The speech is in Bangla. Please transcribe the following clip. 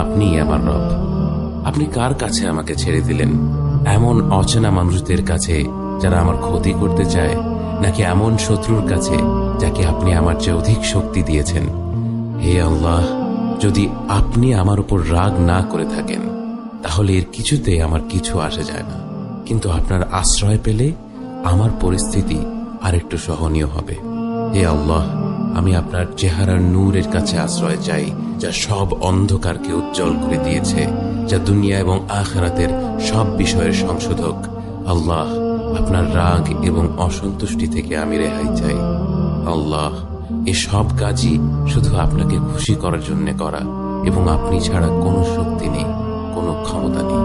আপনিই আমার রব। আপনি কার কাছে আমাকে ছেড়ে দিলেন? এমন অচেনা মানুষদের কাছে যারা আমার ক্ষতি করতে চায়, নাকি এমন শত্রুর কাছে যাকে আপনি আমার চেয়ে অধিক শক্তি দিয়েছেন? হে আল্লাহ, যদি আপনি আমার উপর রাগ না করে থাকেন তাহলে এর কিছুতে আমার কিছু আসে যায় না, কিন্তু আপনার আশ্রয় পেলে আমার পরিস্থিতি আরেকটু সহনীয় হবে। হে আল্লাহ, আমি আপনার চেহারার নূরের কাছে আশ্রয় চাই, যা সব অন্ধকারকে উজ্জ্বল করে দিয়েছে, যা দুনিয়া এবং আখিরাতের সব বিষয়ের সংশোধক। আল্লাহ, আপনার রাগ এবং অসন্তুষ্টি থেকে আমি রেহাই চাই। আল্লাহ, এ সব কাজই শুধু আপনাকে খুশি করার জন্য করা, এবং আপনি ছাড়া কোনো শক্তি নেই, কোনো ক্ষমতা নেই।